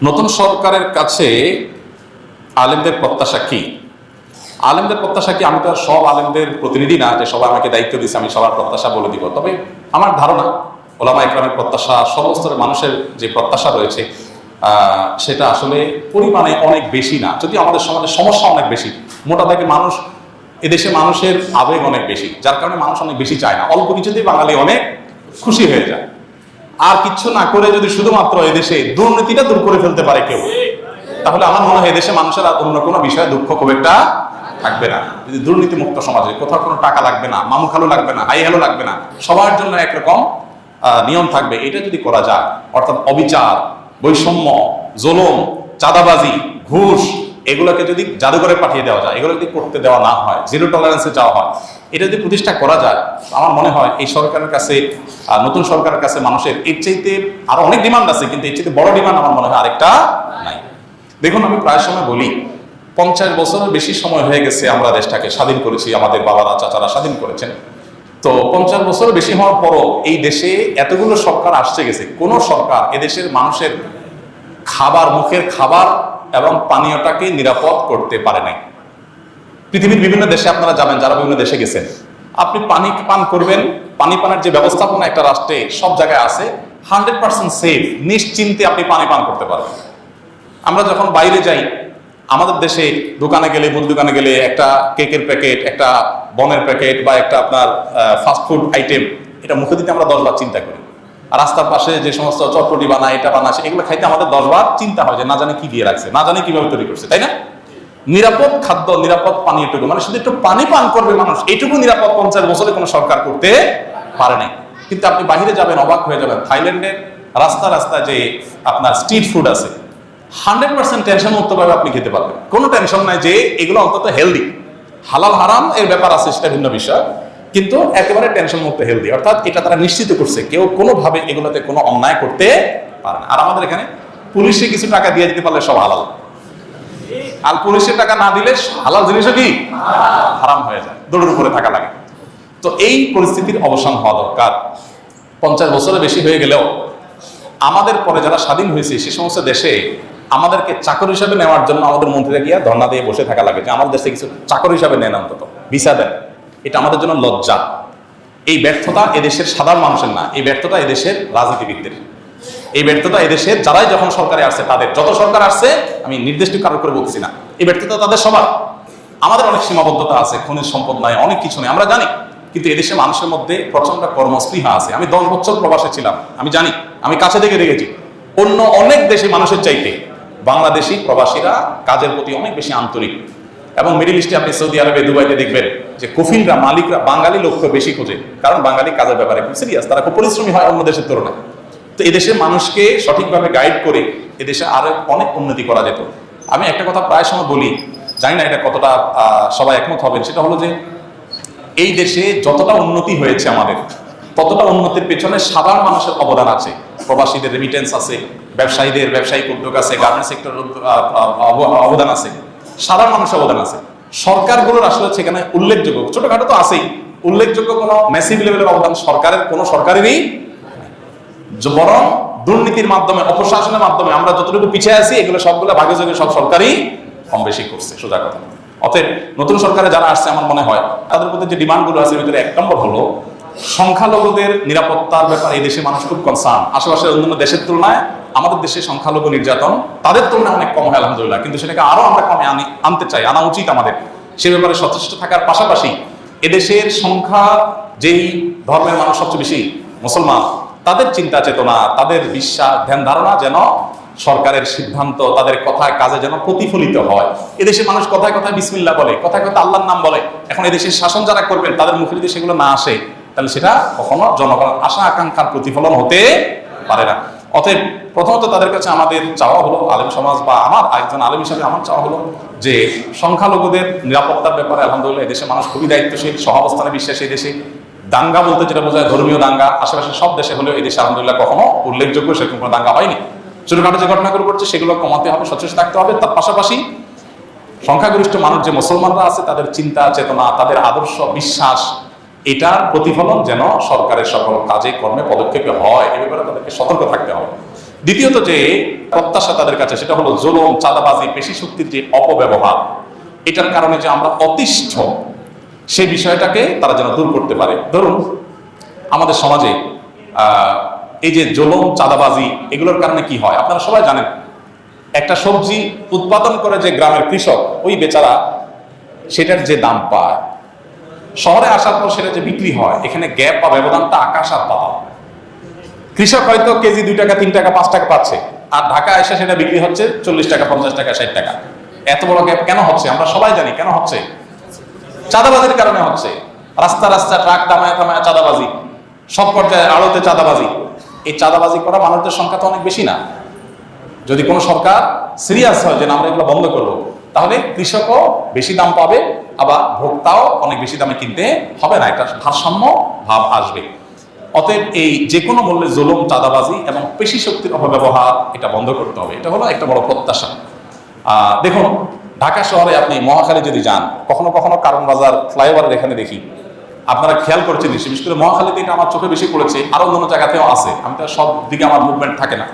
নতুন সরকারের কাছে আলেমদের প্রত্যাশা কি? আলেমদের প্রত্যাশা কি? আমি তো আর সব আলেমদের প্রতিনিধি না যে সবাই আমাকে দায়িত্ব দিচ্ছে আমি সবার প্রত্যাশা বলে দিব। তবে আমার ধারণা ওলামা ইকরামের প্রত্যাশা, সমস্ত মানুষের যে প্রত্যাশা রয়েছে সেটা আসলে পরিমাণে অনেক বেশি না, যদি আমাদের সমাজের সমস্যা অনেক বেশি। মোটা দাগে মানুষ, এদেশে মানুষের আবেগ অনেক বেশি, যার কারণে মানুষ অনেক বেশি চায় না। অল্প কিছুতেই বাঙালি অনেক খুশি হয়ে যায়। আর কিচ্ছু না করে যদি শুধুমাত্র এদেশে দুর্নীতিটা দূর করে ফেলতে পারে কেউ, তাহলে আমার মনে হয় এদেশে মানুষের আর অন্য কোনো বিষয়ে দুঃখ খুব একটা থাকবে না। যদি দুর্নীতি মুক্ত সমাজে কোথাও কোনো টাকা লাগবে না, মামু খালু লাগবে না, হাই হ্যালো লাগবে না, সবার জন্য একরকম নিয়ম থাকবে, এটা যদি করা যায়, অর্থাৎ অবিচার, বৈষম্য, জুলুম, চাঁদাবাজি, ঘুষ, এগুলোকে যদি জাদুঘরে পাঠিয়ে দেওয়া যায়, এগুলো যদি করতে দেওয়া না হয়, জিরো টলারেন্সে যাওয়া হয়, এটা যদি প্রতিষ্ঠা করা যায়, আমার মনে হয় এই সরকারের কাছে, নতুন সরকারের কাছে মানুষের এর চাইতে আরো অনেক ডিমান্ড আছে, কিন্তু এর চাইতে বড় ডিমান্ড আমার মনে হয় আরেকটা নাই। দেখুন, আমি প্রায় সময় বলি 50 বছরের বেশি সময় হয়ে গেছে আমরা দেশটাকে স্বাধীন করেছি, আমাদের বাবারা চাচারা স্বাধীন করেছেন। তো 50 বছরের বেশি হওয়ার পরও এই দেশে এতগুলো সরকার আসছে গেছে, কোন সরকার এদেশের মানুষের খাবার, মুখের খাবার এবং পানীয়টাকে নিরাপদ করতে পারে নাই। পৃথিবীর বিভিন্ন দেশে আপনারা যাবেন, যারা বিভিন্ন দেশে গেছেন, আপনি পানি পান করবেন, পানি পানের যে ব্যবস্থাপনা একটা রাষ্ট্রে সব জায়গায় আছে, 100% সেফ, নিশ্চিন্তে আপনি পানি পান করতে পারবেন। আমরা যখন বাইরে যাই, আমাদের দেশে দোকানে গেলে, মুদি দোকানে গেলে একটা কেকের প্যাকেট, একটা বনের প্যাকেট বা একটা আপনার ফাস্টফুড আইটেম, এটা মুখে দিতে আমরা 10 বার চিন্তা করি। আর রাস্তার পাশে যে সমস্ত চটপটি বানায়, এটা বানায়, এগুলো খাইতে আমাদের 10 বার চিন্তা হয় যে না জানে কি দিয়ে রাখছে, না জানে কিভাবে তৈরি করছে, তাই না? নিরাপদ খাদ্য, নিরাপদ পানি, এটুকু মানে শুধু একটু পানি পান করবে মানুষ, এইটুকু নিরাপদ 50 বছরে কোনো সরকার করতে পারে নাই। কিন্তু আপনি বাহিরে যাবেন, অবাক হয়ে যাবেন, থাইল্যান্ডের রাস্তা রাস্তা যে আপনার স্ট্রিট ফুড আছে, 100% টেনশন মুক্ত ভাবে আপনি খেতে পারবেন, কোনো টেনশন নাই যে এগুলো অন্তত হেলদি। হালাল হারাম এর ব্যাপার আছে, সেটা ভিন্ন বিষয়, কিন্তু একেবারে টেনশন মুক্ত হেলদি, অর্থাৎ এটা তারা নিশ্চিত করছে কেউ কোনোভাবে এগুলোতে কোনো অন্যায় করতে পারে না। আর আমাদের এখানে পুলিশে কিছু টাকা দিয়ে দিতে পারলে সব হালাল, আর পুলিশের টাকা না দিলে হালাল জিনিসও কি হারাম হয়ে যায়, দৌড়ের উপরে থাকা লাগে। তো এই পরিস্থিতির অবসান হওয়া দরকার। 50 বছরের বেশি হয়ে গেলেও আমাদের পরে যারা স্বাধীন হয়েছে সে সমস্ত দেশে আমাদেরকে চাকর হিসাবে নেওয়ার জন্য আমাদের মন্ত্রীরা গিয়া ধর্ণা দিয়ে বসে থাকা লাগে যে আমাদের দেশে কিছু চাকর হিসাবে নেন, অন্তত ভিসা দেন। এটা আমাদের জন্য লজ্জা। এই ব্যর্থতা এদেশের সাধারণ মানুষের না, এই ব্যর্থতা এদেশের রাজনীতিবিদদের, এই ব্যর্থতা এদেশের যারাই যখন সরকারে আসছে তাদের, যত সরকার আসছে, আমি নির্দিষ্ট কারো করে বলছি না, এই ব্যর্থতা তাদের সবার। আমাদের অনেক সীমাবদ্ধতা আছে, খনিজ সম্পদ নাই, অনেক কিছু নেই, আমরা জানি, কিন্তু এদেশের মানুষের মধ্যে প্রচন্ড কর্মস্পৃহা আছে। আমি 10 বছর প্রবাসে ছিলাম, আমি জানি, আমি কাছে থেকে দেখেছি অন্য অনেক দেশে মানুষের চাইতে বাংলাদেশি প্রবাসীরা কাজের প্রতি অনেক বেশি আন্তরিক। এবং মিডিল ইস্টে আপনি সৌদি আরবে, দুবাইতে দেখবেন যে কফিলরা, মালিকরা বাঙালি লোককে বেশি খোঁজে, কারণ বাঙালি কাজের ব্যাপারে খুব সিরিয়াস, তারা খুব পরিশ্রমী হয় অন্য দেশের তুলনায়। তো এদেশের মানুষকে সঠিকভাবে গাইড করে এদেশে আরো অনেক উন্নতি করা যেত। আমি একটা কথা প্রায় সময় বলি, জানি না এটা কতটা সবাই একমত হবেন, সেটা হলো যে এই দেশে যতটা উন্নতি হয়েছে আমাদের, ততটা উন্নতির পেছনে সাধারণ মানুষের অবদান আছে। প্রবাসীদের রেমিটেন্স আছে, ব্যবসায়ীদের ব্যবসায়িক উদ্যোগ আছে, গার্মেন্টস সেক্টর অবদান আছে, সাধারণ মানুষের অবদান আছে। সরকারগুলোর আসলে সেখানে উল্লেখযোগ্য, ছোটখাটো তো আছেই, উল্লেখযোগ্য কোনো ম্যাসিভ লেভেলের অবদান সরকারের কোনো সরকারেরই, বরং দুর্নীতির মাধ্যমে, অপশাসনের মাধ্যমে আমরা যতটুকু পিছিয়ে আছি, এগুলো সবগুলো ভাগে যোগে সব সরকারই কম বেশি করছে, সোজা কথা। অতএব নতুন সরকারে যারা আসছে, আমার মনে হয় তাদের মধ্যে যে ডিমান্ডগুলো আছে, ভিতরে 1 নম্বর হলো সংখ্যালঘুদের নিরাপত্তার ব্যাপারে এই দেশে মানুষ খুব কনসার্ন। আশেপাশের অন্যান্য দেশের তুলনায় আমাদের দেশে সংখ্যালঘু নির্যাতন তাদের তুলনায় অনেক কম হয় আলহামদুলিল্লাহ, কিন্তু সেটাকে আরো আমরা কমে আনতে চাই, আনা উচিত আমাদের। সে ব্যাপারে সচেষ্ট থাকার পাশাপাশি এদেশের সংখ্যা, যেই ধর্মের মানুষ সবচেয়ে বেশি মুসলমান, তাদের চিন্তা চেতনা, তাদের বিশ্বাস, ধ্যান ধারণা যেন সরকারের সিদ্ধান্ত, তাদের কথায় কাজে যেন প্রতিফলিত হয়। এদেশের মানুষ কথায় কথায় বিসমিল্লাহ বলে, কথায় কথায় আল্লাহর নাম বলে। এখন এদেশের শাসন যারা করবেন তাদের মুখে যদি সেগুলো না আসে, তাহলে সেটা কখনো জনগণের আশা আকাঙ্ক্ষার প্রতিফলন হতে পারে না। অতএব প্রথমত তাদের কাছে আমাদের চাওয়া হলো, আলেম সমাজ বা আমার একজন আলেম হিসাবে আমার চাওয়া হলো যে সংখ্যালঘুদের নিরাপত্তার ব্যাপারে আলহামদুলিল্লাহ এদেশের মানুষ খুবই দায়িত্বশীল, সহাবস্থানে বিশ্বাসী। দেশে দাঙ্গা বলতে যেটা বোঝায় ধর্মীয় দাঙ্গা, আশেপাশে সব দেশে হলেও এই দেশে আলহামদুলিল্লাহ কখনো উল্লেখযোগ্য সেরকম কোনো দাঙ্গা হয়নি। ছোটখাটো যে ঘটনাগুলো করছে সেগুলো কমাতে হবে, সচেষ্ট থাকতে হবে। তার পাশাপাশি সংখ্যাগরিষ্ঠ মানুষ যে মুসলমানরা আছে, তাদের চিন্তা চেতনা, তাদের আদর্শ, বিশ্বাস, এটার প্রতিফলন যেন সরকারের সকল কাজে কর্মে পদক্ষেপে হয়, এ ব্যাপারে তাদেরকে সতর্ক থাকতে হবে। দ্বিতীয়ত যে প্রত্যাশা তাদের কাছে, সেটা হলো জুলুম, চাঁদাবাজি, পেশি শক্তির যে অপব্যবহার, এটার কারণে যে আমরা অতিষ্ঠ, সেই বিষয়টাকে তারা যেন দূর করতে পারে। ধরুন আমাদের সমাজে এই যে জুলুম, চাঁদাবাজি, এগুলোর কারণে কি হয় আপনারা সবাই জানেন। একটা সবজি উৎপাদন করে যে গ্রামের কৃষক, ওই বেচারা সেটার যে দাম পায়, শহরে আসার পর সেটা যে বিক্রি হয়, এখানে গ্যাপ বা ব্যবধানটা আকাশ আর পাতাল। কৃষক হয়তো কেজি 2 টাকা, 3 টাকা, 5 টাকা পাচ্ছে, আর ঢাকা এসে সেটা বিক্রি হচ্ছে 40 টাকা, 50 টাকা, 60 টাকা। এত বড় গ্যাপ কেন হচ্ছে আমরা সবাই জানি। কেন হচ্ছে? চাঁদাবাজির কারণে হচ্ছে। রাস্তা রাস্তা ট্রাক থামায় থামায় চাঁদাবাজি, সব পর্যায়ে আড়তে চাঁদাবাজি। এই চাঁদাবাজি করা মানুষদের সংখ্যা তো অনেক বেশি না। যদি কোনো সরকার সিরিয়াস হয় যে আমরা এগুলো বন্ধ করবো, তাহলে কৃষকও বেশি দাম পাবে, আবার ভোক্তাও অনেক বেশি দামে কিনতে হবে না। একটা ভারসাম্য ভাব আসবে। অতএব এই যে কোনো মূল্যে জুলুম, চাঁদাবাজি এবং পেশি শক্তির অপব্যবহার, এটা বন্ধ করতে হবে। এটা হলো একটা বড় প্রত্যাশা। দেখুন ঢাকা শহরে আপনি মহাখালী যদি যান, কখনো কখনো কারণ বাজার ফ্লাইওভারের এখানে দেখি, আপনারা খেয়াল করছেন, বিশেষ করে মহাখালীতে এটা আমার চোখে বেশি পড়েছে, আরো অন্য জায়গাতেও আছে। আমি তো সব দিকে আমার মুভমেন্ট থাকে না,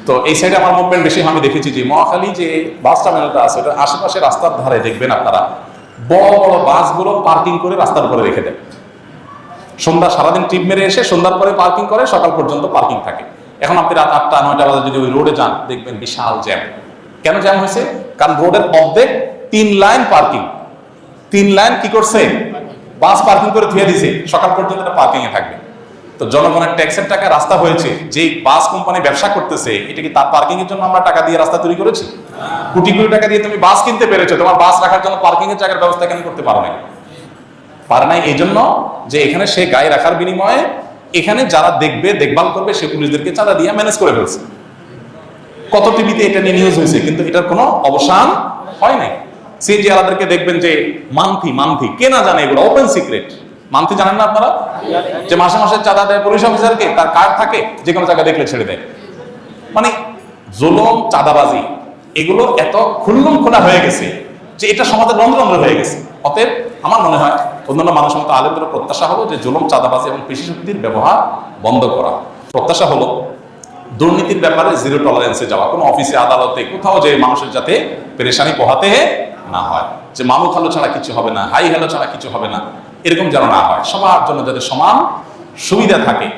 তো এই সাইডে আমার মুভমেন্ট বেশি। আমি দেখেছি যে মহাখালী যে বাস টার্মিনালটা আছে, ওটার আশেপাশে রাস্তার ধারে দেখবেন আপনারা বড় বড় বাসগুলো পার্কিং করে রাস্তার উপরে রেখে দেয়। সন্ধ্যা সারাদিন ট্রিপ মেরে এসে সন্ধ্যার পরে পার্কিং করে, সকাল পর্যন্ত পার্কিং থাকে। এখন আপনি রাত 8টা 9টা বাজে যদি ওই রোডে যান, দেখবেন বিশাল জ্যাম। কেন জ্যাম হয়েছে? কারণ রোডের অর্ধেক 3 লাইন পার্কিং, 3 লাইন কি করছে, বাস পার্কিং করে ধুয়ে দিছে, সকাল পর্যন্ত এটা পার্কিং এ থাকবে। তো জনগণের ট্যাক্সের টাকা রাস্তা হয়েছে, যে বাস কোম্পানি ব্যবসা করতেছে, এটা কি তার পার্কিং এর জন্য আমরা টাকা দিয়ে রাস্তা তৈরি করেছি? কোটি কোটি টাকা দিয়ে তুমি বাস কিনতে পেরেছো, তোমার বাস রাখার জন্য পার্কিং এর জায়গার ব্যবস্থা কেন করতে পারো না? পারে নাই এই জন্য যে এখানে সে গায়ে রাখার বিনিময়ে এখানে যারা দেখবে, দেখভাল করবে, সে পুলিশদেরকে চাঁদা দিয়ে ম্যানেজ করে ফেলছে। কত টিভিতে এটা নিয়ে নিউজ হয়েছে, কিন্তু এটার কোনো অবসান হয় নাই। সিএনজি আলাদেরকে দেখবেন যে মান্থি কে না জানে, এগুলো ওপেন সিক্রেট। মান্থি জানেন না আপনারা? যে মাসে মাসে চাঁদা দেয় পুলিশ অফিসারকে, তার কার্ড থাকে, যে কোনো জায়গায় দেখলে ছেড়ে দেয়। মানে জুলুম, চাঁদাবাজি এগুলো এত খুল্লম খোলা হয়ে গেছে যে এটা সমাজের রন্ধ্র হয়ে গেছে। অতএব আমার মনে হয় অন্যান্য মানুষের মতো আলেমদের প্রত্যাশা হলো যে জুলুম, চাঁদাবাজি এবং পেশি শক্তির ব্যবহার বন্ধ করা। প্রত্যাশা হলো দুর্নীতির ব্যাপারে জিরো টলারেন্সে যাওয়া। কোনো অফিসে, আদালতে, কোথাও যে মানুষের যাতে পেরেশানি পোহাতে না হয়, যে মামু খালো ছাড়া কিছু হবে না, হাই হ্যালো ছাড়া কিছু হবে না, এরকম যেন না হয়। সবার জন্য যাতে সমান সুবিধা থাকে।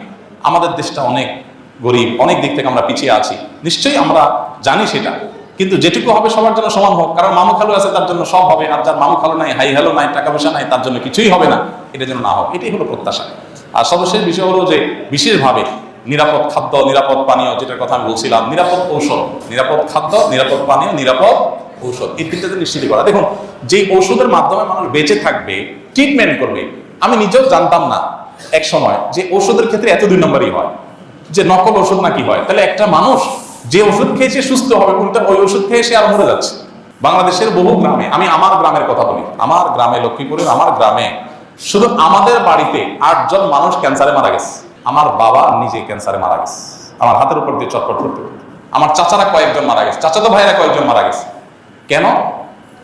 আমাদের দেশটা অনেক গরিব, অনেক দিক থেকে আমরা পিছিয়ে আছি, নিশ্চয়ই আমরা জানি সেটা, কিন্তু যেটুকু হবে সবার জন্য সমান হোক। কারণ মামু খালু আছে তার জন্য সব হবে, আর যার মামু খালু নাই, হাই হ্যালো নাই, টাকা পয়সা নাই, তার জন্য কিছুই হবে না, এটা যেন না হোক, এটাই হলো প্রত্যাশা। আর সর্বশেষ বিষয় হলো যে বিশেষভাবে নিরাপদ খাদ্য, নিরাপদ পানীয়, যেটার কথা আমি বলছিলাম, নিরাপদ ঔষধ, নিরাপদ খাদ্য, নিরাপদ পানীয়, নিরাপদ ঔষধ, এই তিনটাতে নিশ্চিত করা। দেখুন যে ঔষধের মাধ্যমে মানুষ বেঁচে থাকবে, ট্রিটমেন্ট করবে, আমি নিজেও জানতাম না এক সময় যে ঔষধের ক্ষেত্রে এত 2 নম্বরই হয়, যে নকল ওষুধ নাকি হয়। তাহলে একটা মানুষ যে ওষুধ খেয়েছে সুস্থ হবে, উল্টা ওই ওষুধ খেয়ে সে আর মরে যাচ্ছে। বাংলাদেশের বহু গ্রামে, আমি আমার গ্রামের কথা বলি, আমার গ্রামে, লক্ষ্মীপুরের আমার গ্রামে, শুধু আমাদের বাড়িতে 8 জন মানুষ ক্যান্সারে মারা গেছে। আমার বাবা নিজে ক্যান্সারে মারা গেছে, আমার হাতের উপর দিয়ে চটপট করতে করতে। আমার চাচারা কয়েকজন মারা গেছে, চাচাতো ভাইরা কয়েকজন মারা গেছে। কেন?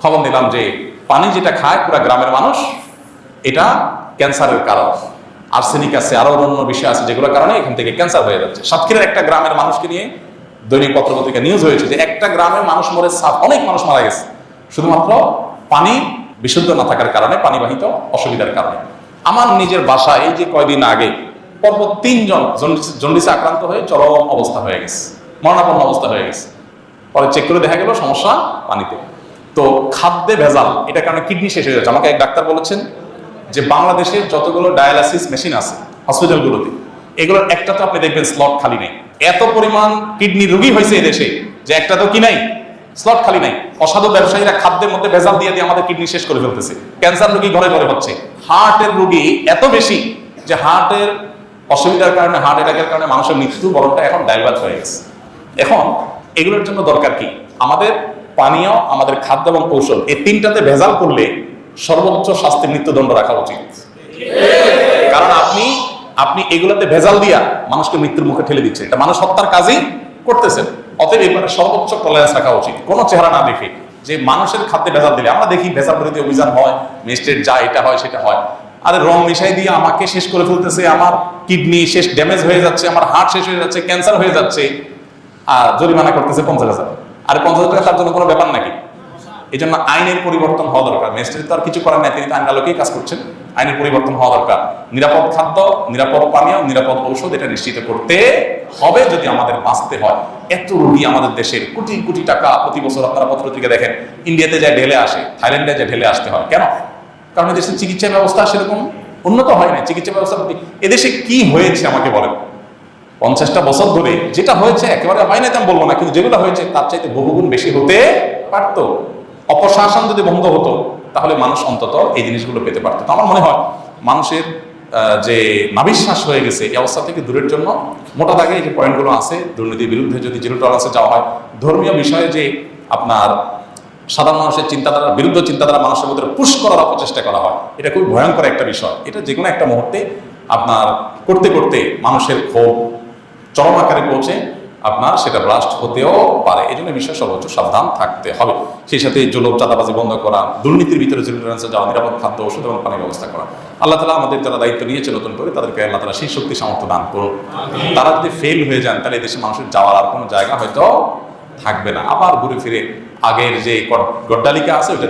খবর নিলাম যে পানি যেটা খায় পুরো গ্রামের মানুষ, এটা ক্যান্সারের কারণ। আর্সেনিক আছে, আরো অন্য বিষয় আছে, যেগুলোর কারণে এখান থেকে ক্যান্সার হয়ে যাচ্ছে। সাতক্ষীরার একটা গ্রামের মানুষকে নিয়ে দৈনিক পত্রপত্রিকা নিউজ হয়েছে যে একটা গ্রামে মানুষ মরে, অনেক মানুষ মারা গেছে শুধুমাত্র পানি বিশুদ্ধ না থাকার কারণে, পানিবাহিত অসুবিধার কারণে। আমার নিজের বাসায় এই যে কয়দিন আগে পরপর 3 জন জন্ডিসে আক্রান্ত হয়ে চরম অবস্থা হয়ে গেছে, মরণাপন্ন অবস্থা হয়ে গেছে। পরে চেক করে দেখা গেল সমস্যা পানিতে। তো খাদ্যে ভেজাল, এটার কারণে কিডনি শেষ হয়ে যাচ্ছে। আমাকে এক ডাক্তার বলেছেন যে বাংলাদেশের যতগুলো ডায়ালাসিস মেশিন আছে হসপিটালগুলোতে, এগুলোর একটা তো আপনি দেখবেন স্লট খালি নেই। এত পরিমাণ কিডনি রোগী হয়েছে এদেশে যে একটা তো কি নাই, স্লট খালি নাই। অসাধু ব্যবসায়ীরা খাদ্যের মধ্যে ভেজাল দিয়ে দিয়ে আমাদের কিডনি শেষ করে ফেলতেছে। ক্যান্সার রোগী ঘরে ঘরে হচ্ছে। হার্টের রোগী এত বেশি যে হার্টের অসুবিধার কারণে, হার্ট অ্যাটাকের কারণে মানুষের মৃত্যু বরণটা এখন ডাইভার্ট হয়ে গেছে। এখন এগুলোর জন্য দরকার কি? আমাদের পানীয়, আমাদের খাদ্য এবং কৌশল, এই 3টাতে ভেজাল করলে সর্বোচ্চ শাস্তি মৃত্যুদণ্ড রাখা উচিত। কারণ আপনি এগুলোতে ভেজাল দিয়া মানুষকে মৃত্যুর মুখে ঠেলে দিচ্ছে, এটা মানুষ হত্যার কাজই করতেছেন। অতএব এবারে সর্বোচ্চ টলারেন্স রাখা উচিত, কোনো চেহারা না দেখে। যে মানুষের খাদ্যে ভেজাল দিলে, আমরা দেখি ভেজাল বিরোধী অভিযান হয়, ম্যাজিস্ট্রেট যা, এটা হয় সেটা হয়, আরে রং মিশাই দিয়ে আমাকে শেষ করে ফেলতেছে, আমার কিডনি শেষ, ড্যামেজ হয়ে যাচ্ছে, আমার হার্ট শেষ হয়ে যাচ্ছে, ক্যান্সার হয়ে যাচ্ছে। আর জরিমানা করতেছে 50,000। আর 50,000 টাকা তার জন্য কোনো ব্যাপার নাকি? এই জন্য আইনের পরিবর্তন হওয়া দরকার। ম্যাজিস্ট্রেট তো আর কিছু করার নাই, তিনি তো আইন আলোকেই কাজ করছেন। আইনের পরিবর্তন হওয়া দরকার। নিরাপদ খাদ্য, নিরাপদ পানীয়, নিরাপদ ঔষধ এটা নিশ্চিত করতে হবে যদি আমাদের বাঁচতে হয়। এত রোগী আমাদের দেশের, কোটি কোটি টাকা প্রতি বছর আপনারা পত্রপত্রিকা দেখেন, ইন্ডিয়াতে যায় ঢেলে আসে, থাইল্যান্ডে যায় ঢেলে আসতে হয়। কেন? কারণ এদেশের চিকিৎসা ব্যবস্থা সেরকম উন্নত হয় না। চিকিৎসা ব্যবস্থা এদেশে কি হয়েছে আমাকে বলেন? 50টা বছর ধরে যেটা হয়েছে একেবারে হয় না আমি বলবো না, কিন্তু যেগুলো হয়েছে তার চাইতে বহুগুণ বেশি হতে পারতো। অপশাসন যদি বন্ধ হতো তাহলে মানুষ অন্তত এই জিনিসগুলো পেতে পারতো। তো আমার মনে হয় মানুষের যে নাভিশ্বাস হয়ে গেছে এই অবস্থা থেকে দূরের জন্য মোটা দাগে যে পয়েন্টগুলো আছে, দুর্নীতির বিরুদ্ধে যদি জিরো টলারেন্সে যাওয়া হয়, ধর্মীয় বিষয়ে যে আপনার সাধারণ মানুষের চিন্তাধারার বিরুদ্ধে চিন্তাধারা মানুষের মধ্যে পুশ করার অপচেষ্টা করা হয়, এটা খুব ভয়ঙ্কর একটা বিষয়। এটা যে কোনো একটা মুহূর্তে আপনার করতে করতে মানুষের ক্ষোভ চরম আকারে পৌঁছে আপনার সেটা ব্লাস্ট হতেও পারে। এই জন্য বিষয়ে সর্বোচ্চ সাবধান থাকতে হবে। সেই সাথে জুলুম চাঁদাবাজি বন্ধ করা, দুর্নীতির ভিতরে জিরো যাওয়া, নিরাপদ খাদ্য, ওষুধ এবং পানির ব্যবস্থা করা। আল্লাহ তাআলা আমাদের যারা দায়িত্ব নিয়েছে নতুন করে তাদেরকে আল্লাহ তাআলা সেই শক্তি সামর্থ্য দান করুন। তারা যদি ফেল হয়ে যান তাহলে দেশে মানুষের যাওয়ার আর কোনো জায়গা হয়তো থাকবে না। আবার ঘুরে ফিরে আগের যে গড্ডালিকা আছে ওইটা